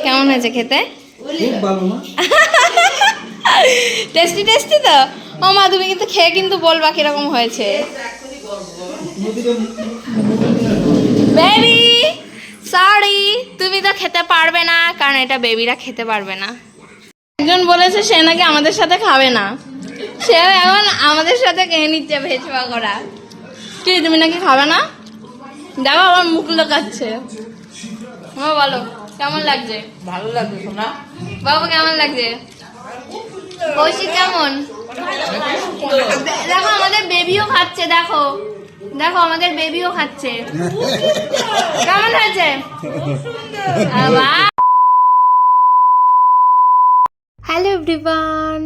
কেমন হয়েছে খেতে? খুব ভালো মা। টেস্টি টেস্টি তো। ও মা, তুমি কিন্তু খেয়ে কিন্তু বলবা কিরকম হয়েছে। বেবি সরি, তুমি তো খেতে পারবে না, কারণ এটা বেবিরা খেতে পারবে না। একজন বলেছে সে নাকি আমাদের সাথে খাবে না, সে এখন আমাদের সাথে খেয়ে নিচ্ছে ভেজ পাকোড়া। কি তুমি নাকি খাবে না? দেখো আমার মুখ লোকাচ্ছে। বলো কেমন লাগছে? ভালো লাগছে সোনা। বাবা কেমন লাগছে? কৌশিক কেমন? দেখো আমাদের বেবিও খাচ্ছে, দেখো দেখো আমাদের বেবিও খাচ্ছে। কেমন হয়েছে? হ্যালো এভরিওয়ান,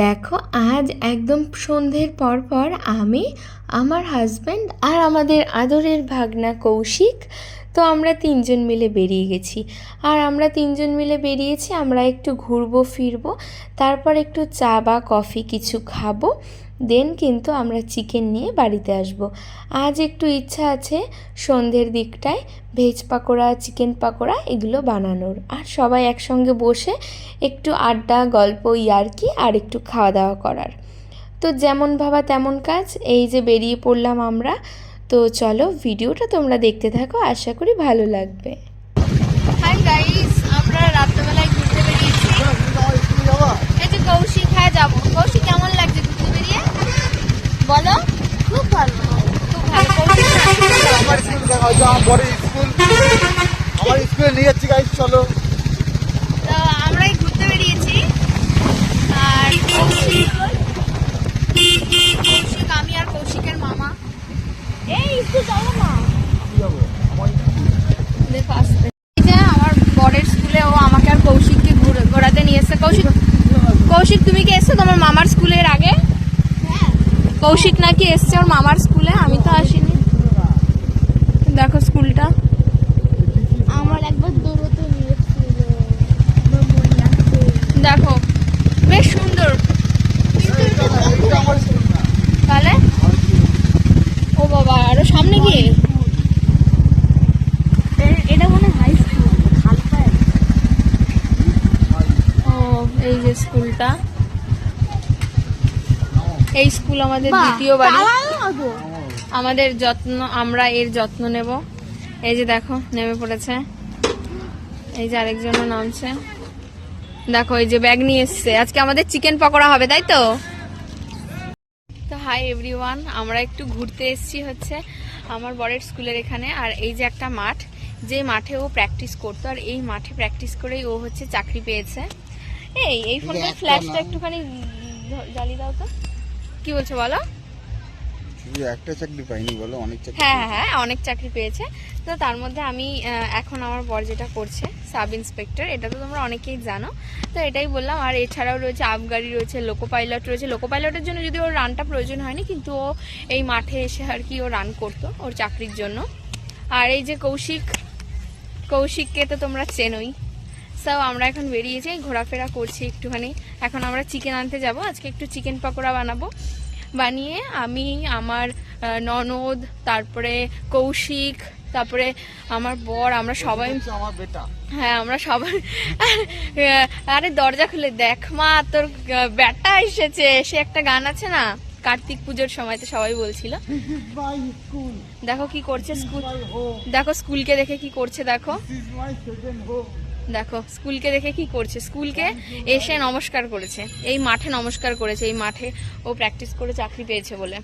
দেখো আজ একদম সন্ধ্যের পর পর আমি, আমার হাজব্যান্ড আর আমাদের আদরের ভাগনা কৌশিক, তো আমরা তিনজন মিলে বেরিয়ে গেছি। আর আমরা তিনজন মিলে বেরিয়েছি, আমরা একটু ঘুরবো ফিরবো, তারপর একটু চা বা কফি কিছু খাবো, দেন কিন্তু আমরা চিকেন নিয়ে বাড়িতে আসব। আজ একটু ইচ্ছা আছে সন্ধ্যের দিকটায় ভেজ পাকোড়া, চিকেন পাকোড়া এগুলো বানানোর, আর সবাই একসঙ্গে বসে একটু আড্ডা, গল্প, ইয়ার্কি আর একটু খাওয়া দাওয়া করার। তো যেমন ভাবা তেমন কাজ, এই যে বেরিয়ে পড়লাম আমরা। তো চলো ভিডিওটা তোমরা দেখতে থাকো, আশা করি ভালো লাগবে। হাই গাইস, আমরা রাত্রেবেলায় ঘুরতে বেরিয়েছি। এই যে কৌশিক, হ্যাঁ যাবো। কৌশিক কেমন লাগছে ঘুরতে বেরিয়ে? বলো। খুব ভালো, খুব ভালো। আমার স্কুল দেখাও, যে আমার বড় স্কুল, আমার স্কুলে নিয়ে যাচ্ছি গাইস, চলো। তো আমরাই ঘুরতে বেরিয়েছি, আর কৌশিক, আমি আর কৌশিকের মামা। এই স্কুল চলো না, দেখো আসতে। এই যে আমার বরের স্কুলে ও আমাকে আর কৌশিককে ঘোরাতে নিয়ে এসছে। কৌশিক তুমি কি এসছো তোমার মামার স্কুলের আগে? কৌশিক নাকি এসছে ওর মামার স্কুলে, আমি তো আসিনি। দেখো স্কুলটা, আমার একবার দৌড়তে নিয়েছিল, দেখো বেশ সুন্দর। তাহলে ও বাবা, আরো সামনে গিয়ে এটা মনে হাই স্কুল খালপায়। ও এই যে স্কুলটা, এই স্কুল আমাদের দ্বিতীয় বাড়ি। আমাদের যত্ন, আমরা এর যত্ন নেব। এই যে দেখো নেমে পড়েছে, এই যে আরেকজনও নামছে। দেখো এই যে ব্যাগ নিয়ে এসছে, আজকে আমাদের চিকেন পকোড়া হবে, তাই তো? তো হাই এভরিওয়ান, আমরা একটু ঘুরতে এসেছি হচ্ছে আমার বরের স্কুলের এখানে। আর এই যে একটা মাঠ, যে মাঠে ও প্র্যাকটিস করতো, আর এই মাঠে প্র্যাকটিস করেই ও হচ্ছে চাকরি পেয়েছে। এই ফোনটার ফ্ল্যাশটা একটুখানি জ্বালিয়ে দাও তো। কি বলছো বলো? একটা চাকরি পাইনি বলো, অনেক চাকরি। হ্যাঁ হ্যাঁ, অনেক চাকরি পেয়েছে। তো তার মধ্যে আমি এখন আমার বর যেটা করছে সাব ইন্সপেক্টর, এটা তো তোমরা অনেকেই জানো। তো এটাই বললাম। আর এছাড়াও রয়েছে আবগারি, রয়েছে লোকো পাইলট রয়েছে। লোকো পাইলটের জন্য যদি ওর রানটা প্রয়োজন হয়নি, কিন্তু ও এই মাঠে এসে আর কি ও রান করতো ওর চাকরির জন্য। আর এই যে কৌশিককে তো তোমরা চেনোই। সব আমরা এখন বেরিয়েছি, ঘোরাফেরা করছি একটুখানি। এখন আমরা চিকেন আনতে যাব, আজকে একটু চিকেন পকোড়া বানাবো। বানিয়ে আমি, আমার ননদ, তারপরে কৌশিক, তারপরে আমার বর, আমরা সবাই, আমার বেটা, হ্যাঁ আমরা সবাই। আরে দরজা খুলে দেখ মা, তোর ব্যাটা এসেছে। সে একটা গান আছে না, কার্তিক পুজোর সময় তো সবাই বলছিল। দেখো কি করছে স্কুল, দেখো স্কুলকে দেখে কি করছে, দেখো দেখো স্কুলকে দেখে কি করছে। স্কুলকে এসে নমস্কার করেছে, এই মাঠে নমস্কার করেছে, এই মাঠে ও প্র্যাকটিস করে চাকরি পেয়েছে বলে।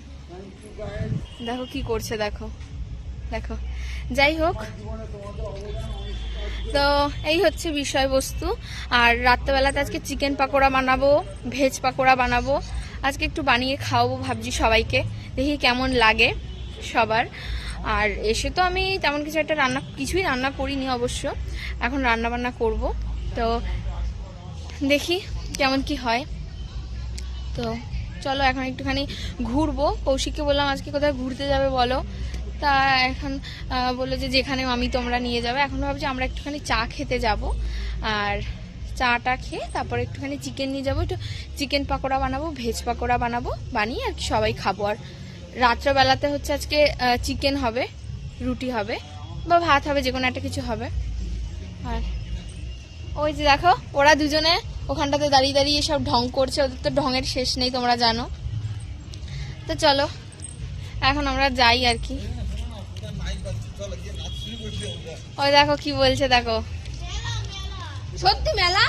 দেখো কি করছে, দেখো দেখো। যাই হোক, তো এই হচ্ছে বিষয়বস্তু। আর রাত্রেবেলাতে আজকে চিকেন পাকোড়া বানাবো, ভেজ পাকোড়া বানাবো। আজকে একটু বানিয়ে খাওয়াবো ভাবছি সবাইকে, দেখি কেমন লাগে সবার। আর এসে তো আমি তেমন কিছু একটা কিছুই রান্না করিনি অবশ্য, এখন রান্না বান্না করব। তো দেখি কেমন কি হয়। তো চলো এখন একটুখানি ঘুরবো। কৌশিককে বললাম আজকে কোথায় ঘুরতে যাবে বলো, তা এখন বললো যে যেখানে আমি তোমরা নিয়ে যাবে। এখন ভাবছি আমরা একটুখানি চা খেতে যাব, আর চাটা খেয়ে তারপর একটুখানি চিকেন নিয়ে যাবো, একটু চিকেন পাকোড়া বানাবো, ভেজ পাকোড়া বানাবো, বানিয়ে আর কি সবাই খাবো। আর রাত্রেবেলাতে হচ্ছে আজকে চিকেন হবে, রুটি হবে বা ভাত হবে, যে কোনো একটা কিছু হবে। আর ওই যে দেখো ওরা দুজনে ওখানটাতে দাঁড়িয়ে দাঁড়িয়ে সব ঢং করছে, ওদের তো ঢঙের শেষ নেই তোমরা জানো। তো চলো এখন আমরা যাই আর কি। ওই দেখো কি বলছে দেখো, সত্যি মেলা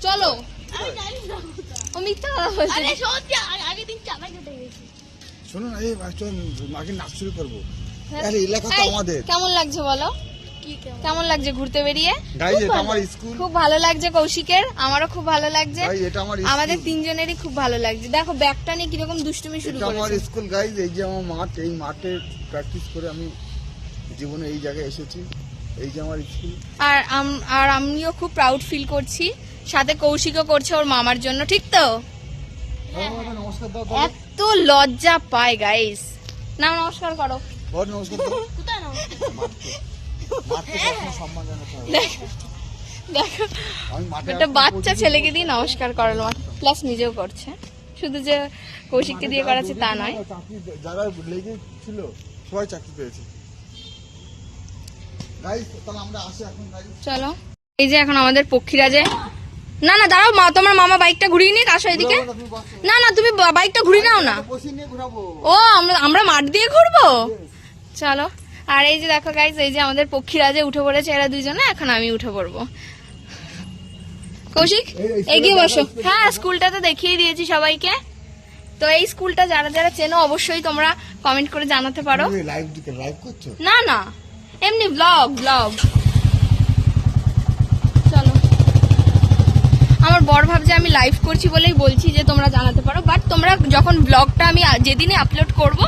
চলো। ও মিথ্যা কথা বলছে। আগের দিন চাপা কেটে গেছি। শোনো না, এই আগে নাচ শুরু করবো। আরে এলাকা তো আমাদের। কেমন লাগছে বলো, কেমন লাগছে ঘুরতে বেরিয়ে? গাইস এটা আমার স্কুল। খুব ভালো লাগছে কৌশিকের, আমারও খুব ভালো লাগছে, গাইস এটা আমার আমাদের তিনজনেরই খুব ভালো লাগছে। দেখো ব্যাগটা নিয়ে কিরকম দুষ্টুমি শুরু এটা আমার করেছে। স্কুল গাইস, এই যে আমার মাঠ, এই মাঠে প্র্যাকটিস করে আমি জীবনে এই জায়গায় এসেছি। এই যে আমার স্কুল। আর আমিও খুব প্রাউড ফিল করছি, সাথে কৌশিকও করছে ওর মামার জন্য, ঠিক তো? নমস্কার দাও। এত লজ্জা পায় গাইস। নাও নমস্কার করো। বড় নমস্কার দাও। কোথায় নাও? মাঠকে কখনো সম্মান জানাতে হবে। দেখো আমি মাঠে একটা বাচ্চা ছেলেকে দিয়ে নমস্কার করালো, প্লাস নিজেও করছে, শুধু যে কৌশিককে দিয়ে করাচ্ছে তা নয়। চাকরি যারা লেগে ছিল সবাই চাকরি পেয়েছে। গাইস তাহলে আমরা আসি এখন গাইস। চলো এই যে এখন আমাদের পক্ষীরাজে, না না দাঁড়াও মা, তোমার মামা বাইকটা ঘুরিয়ে নিক, আসো এদিকে। না না তুমি বাইকটা ঘুরিয়ে নাও না। বসে নিয়ে ঘোরাবো। ও আমরা মাঠ দিয়ে ঘুরবো, চলো। আর এই যে দেখো গাইস, এই যে আমাদের পক্ষীরাজে উঠে পড়েছে এরা দুজনে, এখন আমি উঠে পড়বো। কৌশিক এগিয়ে বসো। হ্যাঁ স্কুলটা তো দেখিয়ে দিয়েছি সবাইকে। তো এই স্কুলটা যারা যারা চেনো অবশ্যই তোমরা কমেন্ট করে জানাতে পারো। তুমি লাইভ করছো? না না এমনি ব্লগ। চলো, আমার বর ভাবছে আমি লাইভ করছি বলেই বলছি যে তোমরা জানাতে পারো, বাট তোমরা যখন ব্লগটা আমি যেদিনে আপলোড করব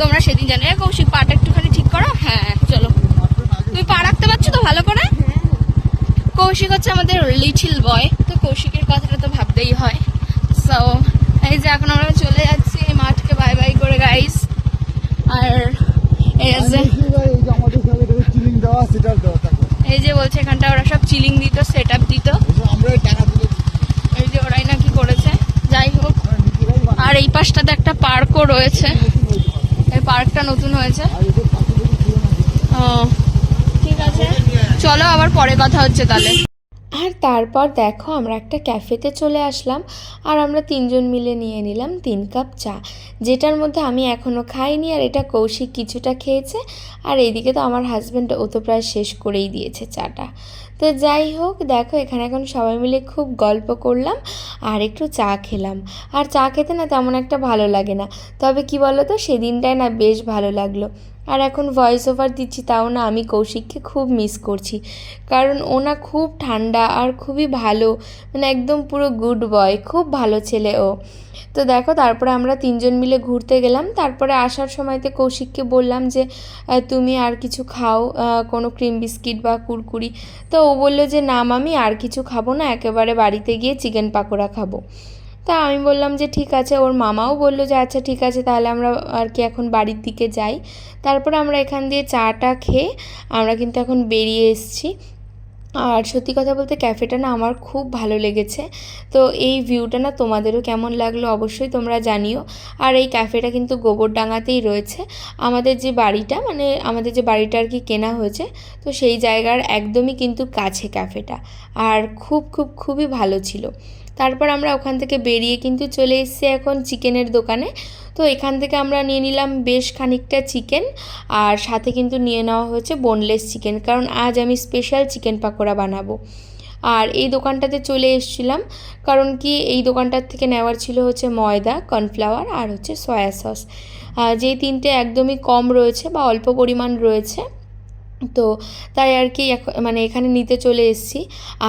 তোমরা সেদিন জানো। কৌশিক পাটা একটুখানি ঠিক করো। হ্যাঁ চলো, তুমি পা রাখতে পারছো তো ভালো করে? কৌশিক হচ্ছে আমাদের লিটল বয়, তো কৌশিকের কথাটা তো ভাবতেই হয়। সো এই যে এখন আমরা চলে যাচ্ছি মাঠকে বাই বাই করে গাইস। আর এই যে আমাদের সঙ্গে চিলিং দেওয়া সেটার দেওয়া থাকবে। এই যে বলছে এখানটা ওরা সব চিলিং দিত, সেট আপ দিত, আমরা টাকা দিলে এই যে ওরাই নাকি করেছে। যাই হোক, আর এই পাশটাতে একটা পার্কও রয়েছে, এই পার্কটা নতুন হয়েছে। ও ঠিক আছে, চলো আবার পরে কথা হচ্ছে তাহলে। আর তারপর দেখো আমরা একটা ক্যাফেতে চলে আসলাম, আর আমরা তিনজন মিলে নিয়ে নিলাম 3 কাপ চা, যেটার মধ্যে আমি এখনও খাইনি, আর এটা কৌশিক কিছুটা খেয়েছে, আর এইদিকে তো আমার হাজব্যান্ড ও তো প্রায় শেষ করেই দিয়েছে চাটা। তো যাই হোক দেখো এখানে এখন সবাই মিলে খুব গল্প করলাম আর একটু চা খেলাম। আর চা খেতে না তেমন একটা ভালো লাগে না, তবে কি বলো তো সেদিনটায় না বেশ ভালো লাগলো। আর এখন ভয়েস ওভার দিচ্ছি, তাও না আমি কৌশিককে খুব মিস করছি, কারণ ও না খুব ঠান্ডা আর খুবই ভালো, মানে একদম পুরো গুড বয়, খুব ভালো ছেলে ও। তো দেখো তারপরে আমরা তিনজন মিলে ঘুরতে গেলাম। তারপরে আসার সময়তে কৌশিককে বললাম যে তুমি আর কিছু খাও, কোনো ক্রিম বিস্কিট বা কুরকুরি। তো ও বললো যে না মামি আর কিছু খাবো না, একেবারে বাড়িতে গিয়ে চিকেন পাকোড়া খাবো। তা আমি বললাম যে ঠিক আছে, ওর মামাও বললো যে আচ্ছা ঠিক আছে তাহলে আমরা আর কি এখন বাড়ির দিকে যাই। তারপরে আমরা এখান দিয়ে চাটা খেয়ে আমরা কিন্তু এখন বেরিয়ে এসেছি। আর সত্যি কথা বলতে ক্যাফেটা না আমার খুব ভালো লেগেছে। তো এই ভিউটা না তোমাদেরও কেমন লাগলো অবশ্যই তোমরা জানিও। আর এই ক্যাফেটা কিন্তু গোবরডাঙ্গাতেই রয়েছে, আমাদের যে বাড়িটা, মানে আমাদের যে বাড়িটা আর কি কেনা হয়েছে, তো সেই জায়গার একদমই কিন্তু কাছে ক্যাফেটা, আর খুবই ভালো ছিল। তারপর আমরা ওখান থেকে বেরিয়ে কিন্তু চলে এসেছি এখন চিকেনের দোকানে। তো এখান থেকে আমরা নিয়ে নিলাম বেশ খানিকটা চিকেন, আর সাথে কিন্তু নিয়ে নেওয়া হয়েছে বোনলেস চিকেন, কারণ আজ আমি স্পেশাল চিকেন পাকোড়া বানাবো। আর এই দোকানটাতে চলে এসেছিলাম কারণ কি এই দোকানটার থেকে নেওয়ার ছিল হচ্ছে ময়দা, কর্নফ্লাওয়ার আর হচ্ছে সয়া সস, যেই তিনটে একদমই কম রয়েছে বা অল্প পরিমাণ রয়েছে। তো তাই আর কি মানে এখানে নিতে চলে এসেছি।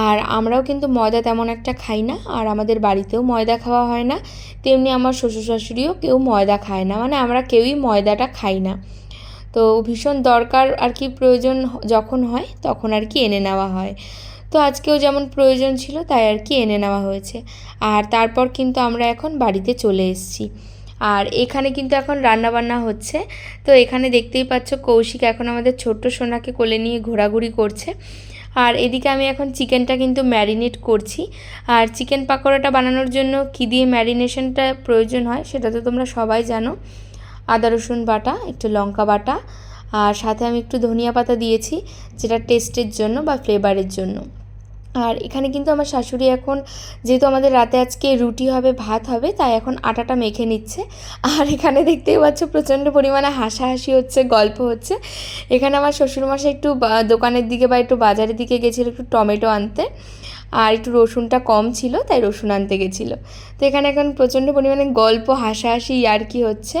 আর আমরাও কিন্তু ময়দা তেমন একটা খাই না, আর আমাদের বাড়িতেও ময়দা খাওয়া হয় না, তেমনি আমার শ্বশুর শাশুড়িও কেউ ময়দা খায় না, মানে আমরা কেউই ময়দাটা খাই না। তো ভীষণ দরকার আর কি, প্রয়োজন যখন হয় তখন আর কি এনে নেওয়া হয়। তো আজকেও যেমন প্রয়োজন ছিল তাই আর কি এনে নেওয়া হয়েছে। আর তারপর কিন্তু আমরা এখন বাড়িতে চলে এসেছি। আর এখানে কিন্তু এখন রান্নাবান্না হচ্ছে। তো এখানে দেখতেই পাচ্ছ কৌশিক এখন আমাদের ছোট্ট সোনাকে কোলে নিয়ে ঘোরাঘুরি করছে। আর এদিকে আমি এখন চিকেনটা কিন্তু ম্যারিনেট করছি। আর চিকেন পাকোড়াটা বানানোর জন্য কী দিয়ে ম্যারিনেশনটা প্রয়োজন হয় সেটা তো তোমরা সবাই জানো। আদা রসুন বাটা, একটু লঙ্কা বাটা, আর সাথে আমি একটু ধনিয়া পাতা দিয়েছি, যেটা টেস্টের জন্য বা ফ্লেভারের জন্য। আর এখানে কিন্তু আমার শাশুড়ি এখন, যেহেতু আমাদের রাতে আজকে রুটি হবে, ভাত হবে, তাই এখন আটাটা মেখে নিচ্ছে। আর এখানে দেখতেই পাচ্ছ প্রচণ্ড পরিমাণে হাসাহাসি হচ্ছে, গল্প হচ্ছে। এখানে আমার শ্বশুরমশাই একটু দোকানের দিকে বা একটু বাজারের দিকে গেছিলো একটু টমেটো আনতে, আর একটু রসুনটা কম ছিল তাই রসুন আনতে গেছিলো। তো এখানে এখন প্রচণ্ড পরিমাণে গল্প, হাসাহাসি আর কি হচ্ছে।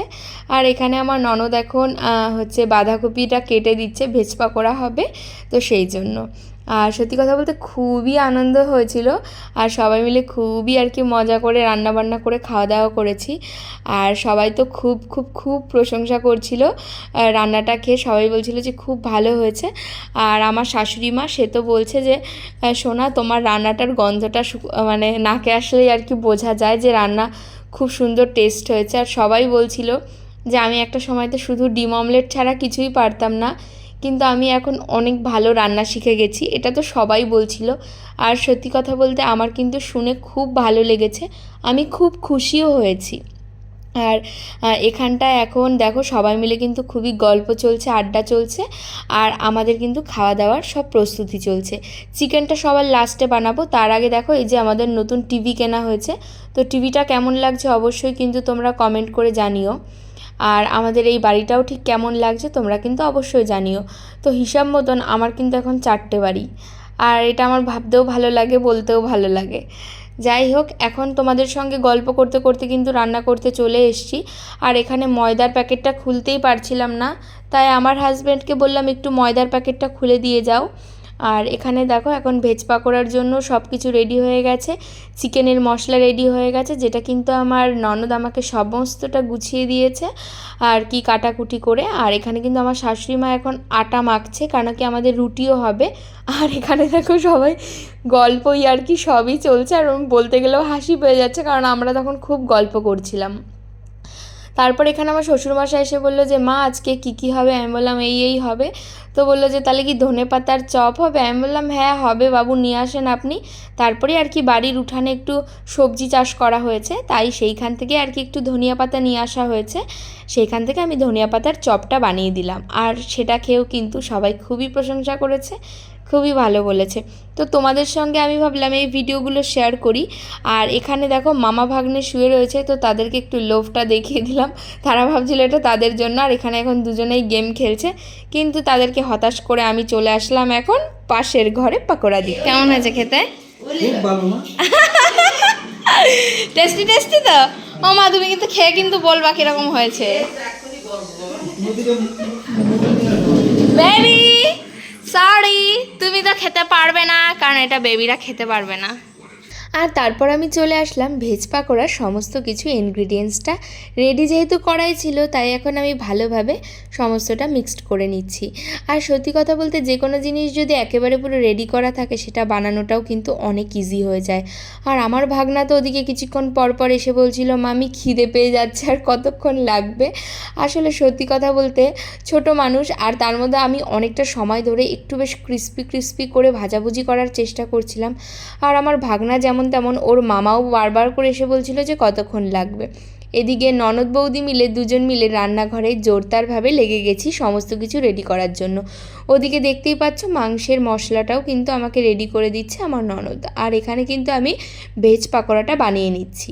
আর এখানে আমার ননদ এখন হচ্ছে বাঁধাকপিটা কেটে দিচ্ছে, ভেজ পাকোড়া হবে, তো সেই জন্য। আর সত্যি কথা বলতে খুবই আনন্দ হয়েছিল, আর সবাই মিলে খুবই আর কি মজা করে রান্নাবান্না করে খাওয়া দাওয়া করেছি। আর সবাই তো খুব খুব খুব প্রশংসা করছিল রান্নাটা খেয়ে, সবাই বলছিল যে খুব ভালো হয়েছে। আর আমার শাশুড়ি মা সে তো বলছে যে সোনা, তোমার রান্নাটার গন্ধটা মানে নাকে আসলেই আর কি বোঝা যায় যে রান্না খুব সুন্দর টেস্ট হয়েছে। আর সবাই বলছিল যে আমি একটা সময়তে শুধু ডিম অমলেট ছাড়া কিছুই পারতাম না, কিন্তু আমি এখন অনেক ভালো রান্না শিখে গেছি, এটা তো সবাই বলছিল। আর সত্যি কথা বলতে আমার কিন্তু শুনে খুব ভালো লেগেছে, আমি খুব খুশিও হয়েছি। আর এখানটায় এখন দেখো সবাই মিলে কিন্তু খুবই গল্প চলছে, আড্ডা চলছে, আর আমাদের কিন্তু খাওয়া দাওয়ার সব প্রস্তুতি চলছে। চিকেনটা সবার লাস্টে বানাবো, তার আগে দেখো এই যে আমাদের নতুন টিভি কেনা হয়েছে, তো টিভিটা কেমন লাগছে অবশ্যই কিন্তু তোমরা কমেন্ট করে জানিও। আর আমাদের এই বাড়িটাও ঠিক কেমন লাগছে তোমরা কিন্তু অবশ্যই জানিও। তো হিসাব মতন আমার কিন্তু এখন 4টে বাড়ি, আর এটা আমার ভাবতেও ভালো লাগে, বলতেও ভালো লাগে। যাই হোক, এখন তোমাদের সঙ্গে গল্প করতে করতে কিন্তু রান্না করতে চলে এসেছি। আর এখানে ময়দার প্যাকেটটা খুলতেই পারছিলাম না, তাই আমার হাজব্যান্ডকে বললাম একটু ময়দার প্যাকেটটা খুলে দিয়ে যাও। আর এখানে দেখো এখন ভেজ পাকোড়ার জন্য সব কিছু রেডি হয়ে গেছে, চিকেনের মশলা রেডি হয়ে গেছে, যেটা কিন্তু আমার ননদ আমাকে সমস্তটা গুছিয়ে দিয়েছে আর কি কাটাকুটি করে। আর এখানে কিন্তু আমার শাশুড়ি মা এখন আটা মাখছে, কারণ কি আমাদের রুটিও হবে। আর এখানে দেখো সবাই গল্পই আর কি সবই চলছে, আর বলতে গেলেও হাসি পেয়ে যাচ্ছে, কারণ আমরা তখন খুব গল্প করছিলাম। তারপর এখানে আমার শ্বশুরমশাই এসে বললো যে মা আজকে কী হবে, আমি বললাম এই হবে। তো বললো যে তাহলে কি ধনেপাতার চপ হবে, আমি বললাম হ্যাঁ হবে বাবু, নিয়ে আসেন আপনি। তারপরে আর কি বাড়ির উঠানে একটু সবজি চাষ করা হয়েছে, তাই সেইখান থেকে আর কি একটু ধনিয়া পাতা নিয়ে আসা হয়েছে, সেইখান থেকে আমি ধনিয়া পাতার চপটা বানিয়ে দিলাম। আর সেটা খেয়েও কিন্তু সবাই খুবই প্রশংসা করেছে, খুবই ভালো বলেছে। তো তোমাদের সঙ্গে আমি ভাবলাম এই ভিডিওগুলো শেয়ার করি। আর এখানে দেখো মামা ভাগ্নে শুয়ে রয়েছে, তো তাদেরকে একটু লোভটা দেখিয়ে দিলাম, তারা ভাবছিল এটা তাদের জন্য। আর এখানে এখন দুজনেই গেম খেলছে, কিন্তু তাদেরকে হতাশ করে আমি চলে আসলাম এখন পাশের ঘরে পাকোড়া দিই। কেমন হয়েছে খেতে? খুব ভালো না? টেস্টি টেস্টি তো। ও মা, তুমি কিন্তু খেয়ে কিন্তু বলবা কিরকম হয়েছে। বেবি সরি, তুমি তো খেতে পারবে না, কারণ এটা বেবিরা খেতে পারবে না। আর তারপর আমি চলে আসলাম ভেজ পাকোড়ার সমস্ত কিছু ইনগ্রিডিয়েন্টসটা রেডি যেহেতু করাই ছিল, তাই এখন আমি ভালোভাবে সমস্তটা মিক্সড করে নিচ্ছি। আর সত্যি কথা বলতে যে কোনো জিনিস যদি একেবারে পুরো রেডি করা থাকে সেটা বানানোটাও কিন্তু অনেক ইজি হয়ে যায়। আর আমার ভাগনা তো ওদিকে কিছুক্ষণ পর এসে বলছিল মামি খিদে পেয়ে যাচ্ছে, আর কতক্ষণ লাগবে। আসলে সত্যি কথা বলতে ছোট মানুষ, আর তার মধ্যে আমি অনেকটা সময় ধরে একটু বেশ ক্রিস্পি করে ভাজাভুজি করার চেষ্টা করছিলাম। আর আমার ভাগনা যেমন তেমন, ওর মামাও বারবার করে এসে বলছিল যে কতক্ষণ লাগবে। এদিকে ননদ বৌদি মিলে দুজন মিলে রান্নাঘরে জোরদারভাবে লেগে গেছি সমস্ত কিছু রেডি করার জন্য। ওদিকে দেখতেই পাচ্ছ মাংসের মশলাটাও কিন্তু আমাকে রেডি করে দিচ্ছে আমার ননদ। আর এখানে কিন্তু আমি ভেজ পাকোড়াটা বানিয়ে নিচ্ছি,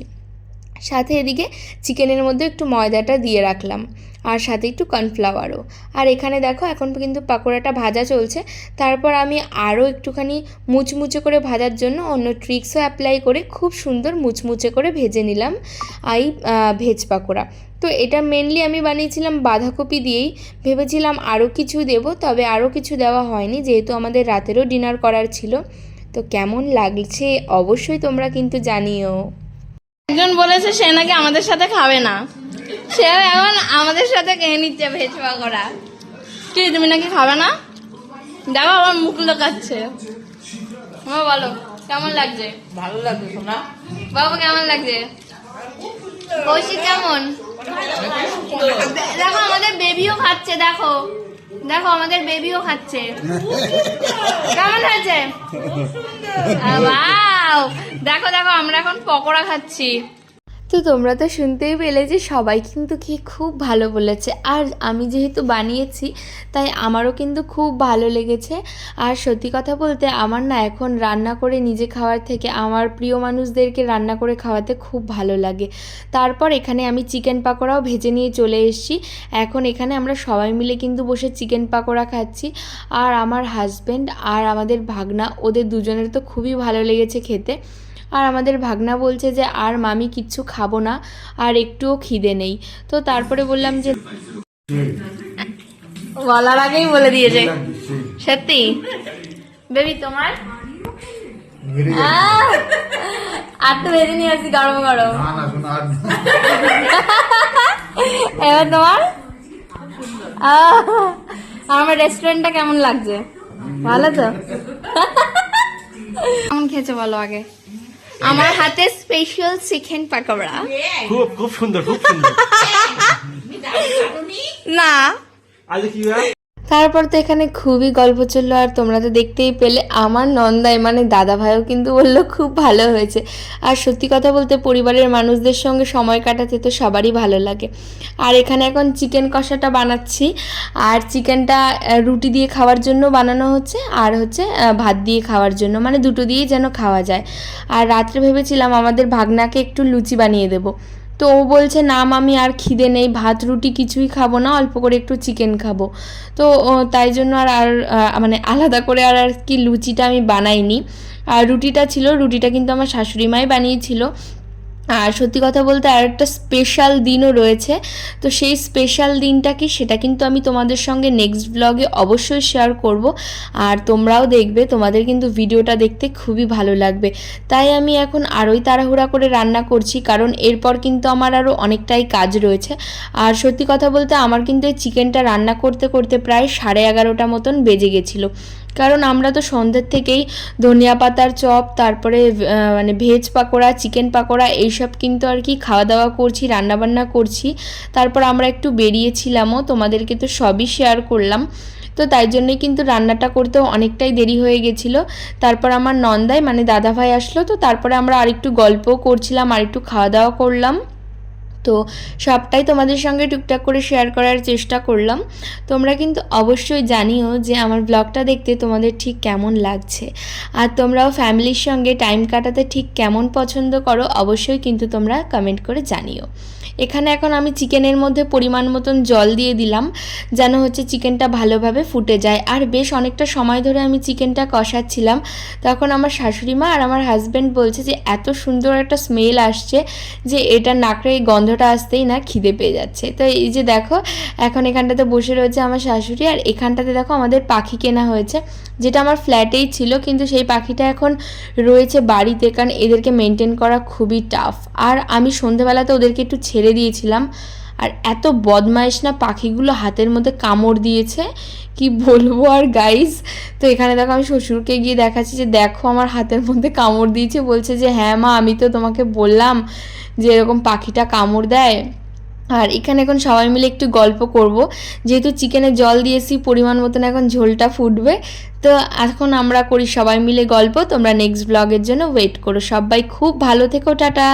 সাথে এদিকে চিকেনের মধ্যে একটু ময়দাটা দিয়ে রাখলাম, আর সাথে একটু কর্নফ্লাওয়ারও। আর এখানে দেখো এখন কিন্তু পাকোড়াটা ভাজা চলছে। তারপর আমি আরও একটুখানি মুচমুচে করে ভাজার জন্য অন্য ট্রিক্সও অ্যাপ্লাই করে খুব সুন্দর মুচমুচে করে ভেজে নিলাম এই ভেজ পাকোড়া। তো এটা মেনলি আমি বানিয়েছিলাম বাঁধাকপি দিয়েই, ভেবেছিলাম আরও কিছু দেব, তবে আরও কিছু দেওয়া হয়নি, যেহেতু আমাদের রাতেরও ডিনার করার ছিল। তো কেমন লাগছে অবশ্যই তোমরা কিন্তু জানিও। একজন বলেছে সে নাকি আমাদের সাথে খাবে না, সে এখন আমাদের সাথে খেয়ে নিচ্ছে ভেজ পাকোড়া। কি তুমি নাকি খাবে না? দেখো আমার মুখ লোকাচ্ছে। বলো কেমন লাগছে? ভালো লাগছে সোনা। বাবা কেমন লাগছে? কৌশিক কেমন? দেখো আমাদের বেবিও খাচ্ছে, দেখো দেখো আমাদের বেবিও খাচ্ছে। কেমন হয়েছে? ওয়াও, দেখো দেখো আমরা এখন পকোড়া খাচ্ছি। তো তোমরা তো শুনতেই পেলে যে সবাই কিন্তু খেয়ে খুব ভালো বলেছে, আর আমি যেহেতু বানিয়েছি তাই আমারও কিন্তু খুব ভালো লেগেছে। আর সত্যি কথা বলতে আমার না এখন রান্না করে নিজে খাওয়ার থেকে আমার প্রিয় মানুষদেরকে রান্না করে খাওয়াতে খুব ভালো লাগে। তারপর এখানে আমি চিকেন পাকোড়াও ভেজে নিয়ে চলে এসেছি। এখন এখানে আমরা সবাই মিলে কিন্তু বসে চিকেন পাকোড়া খাচ্ছি, আর আমার হাজব্যান্ড আর আমাদের ভাগনা, ওদের দুজনের তো খুবই ভালো লেগেছে খেতে। আর আমাদের ভাগনা বলছে যে আর মামি কিচ্ছু খাবো না, আর একটুও খিদে নেই। তো তারপরে বললাম যে বলার আগেই বলে দিয়েছে সত্যি। বেবি তোমার আর তো ভেজে নিয়ে আসছি গরম গরম। এবার তোমার আমার রেস্টুরেন্টটা কেমন লাগছে? ভালো তো? কেমন খেয়েছে বলো আগে? আমার হাতে স্পেশাল চিকেন পাকোড়া। খুব খুব সুন্দর, খুব সুন্দর। না আজ কি তারপর তো এখানে খুবই গল্প চললো, আর তোমরা তো দেখতেই পেলে আমার নন্দাই মানে দাদা ভাইও কিন্তু বললো খুব ভালো হয়েছে। আর সত্যি কথা বলতে পরিবারের মানুষদের সঙ্গে সময় কাটাতে তো সবারই ভালো লাগে। আর এখানে এখন চিকেন কষাটা বানাচ্ছি, আর চিকেনটা রুটি দিয়ে খাওয়ার জন্য বানানো হচ্ছে, আর হচ্ছে ভাত দিয়ে খাওয়ার জন্য, মানে দুটো দিয়েই যেন খাওয়া যায়। আর রাত্রে ভেবেছিলাম আমাদের ভাগনাকে একটু লুচি বানিয়ে দেবো, তো ও বলছে না মামি আর খিদে নেই, ভাত রুটি কিছুই খাবো না, অল্প করে একটু চিকেন খাবো। তো তাই জন্য মানে আলাদা করে আর কি লুচিটা আমি বানাইনি। আর রুটিটা ছিল, রুটিটা কিন্তু আমার শাশুড়ি মাই বানিয়েছিল। আর সত্যি কথা বলতে আর একটা স্পেশাল দিনও রয়েছে, তো সেই স্পেশাল দিনটা কি সেটা কিন্তু আমি তোমাদের সঙ্গে নেক্সট ব্লগে অবশ্যই শেয়ার করব। আর তোমরাও দেখবে, তোমাদের কিন্তু ভিডিওটা দেখতে খুবই ভালো লাগবে। তাই আমি এখন আরোই তাড়াহুড়া করে রান্না করছি, কারণ এরপর কিন্তু আমার আরও অনেকটাই কাজ রয়েছে। আর সত্যি কথা বলতে আমার কিন্তু এই চিকেনটা রান্না করতে করতে প্রায় 11:30 মতন বেজে গেছিলো, কারণ আমরা তো সন্ধ্যের থেকেই ধনিয়া পাতার চপ, তারপরে মানে ভেজ পাকোড়া, চিকেন পাকোড়া এইসব কিন্তু আর কি খাওয়া দাওয়া করছি, রান্নাবান্না করছি। তারপর আমরা একটু বেরিয়েছিলামও, তোমাদেরকে তো সবই শেয়ার করলাম। তো তাই জন্যই কিন্তু রান্নাটা করতেও অনেকটাই দেরি হয়ে গেছিলো। তারপর আমার নন্দাই মানে দাদাভাই আসলো, তো তারপরে আমরা আরেকটু গল্পও করছিলাম, আরেকটু খাওয়া দাওয়া করলাম। তো সবটাই তোমাদের সঙ্গে টুকটাক করে শেয়ার করার চেষ্টা করলাম। তোমরা কিন্তু অবশ্যই জানিও যে আমার ব্লগটা দেখতে তোমাদের ঠিক কেমন লাগছে, আর তোমরাও ফ্যামিলির সঙ্গে টাইম কাটাতে ঠিক কেমন পছন্দ করো অবশ্যই কিন্তু তোমরা কমেন্ট করে জানিও। এখানে এখন আমি চিকেনের মধ্যে পরিমাণ মতন জল দিয়ে দিলাম, যেন হচ্ছে চিকেনটা ভালোভাবে ফুটে যায়। আর বেশ অনেকটা সময় ধরে আমি চিকেনটা কষাচ্ছিলাম, তখন আমার শাশুড়ি মা আর আমার হাজব্যান্ড বলছে যে এত সুন্দর একটা স্মেল আসছে যে এটা নাকড়ে গন্ধটা আসতেই না খিদে পেয়ে যাচ্ছে। তো এই যে দেখো এখন এখানটাতে বসে রয়েছে আমার শাশুড়ি, আর এখানটাতে দেখো আমাদের পাখি কেনা হয়েছে, যেটা আমার ফ্ল্যাটেই ছিল, কিন্তু সেই পাখিটা এখন রয়েছে বাড়িতে, কারণ এদেরকে মেনটেন করা খুবই টাফ। আর আমি সন্ধেবেলাতে ওদেরকে একটু ছেড়ে দিয়েছিলাম, আর এত বদমাইশ না পাখিগুলো, হাতের মধ্যে কামড় দিয়েছে কি বলবো আর গাইস। তো এখানে দেখো আমি শ্বশুরকে গিয়ে দেখাচ্ছি যে দেখো আমার হাতের মধ্যে কামড় দিয়েছে, বলছে যে হ্যাঁ মা আমি তো তোমাকে বললাম যে এরকম পাখিটা কামড় দেয়। আর এখানে এখন সবাই মিলে একটু গল্প করব, যেহেতু চিকেনে জল দিয়েছি পরিমাণ মতন, এখন ঝোলটা ফুটবে। তো এখন আমরা করি সবাই মিলে গল্প। তোমরা নেক্সট ব্লগের জন্য ওয়েট করো। সবাই খুব ভালো থেকো, টাটা।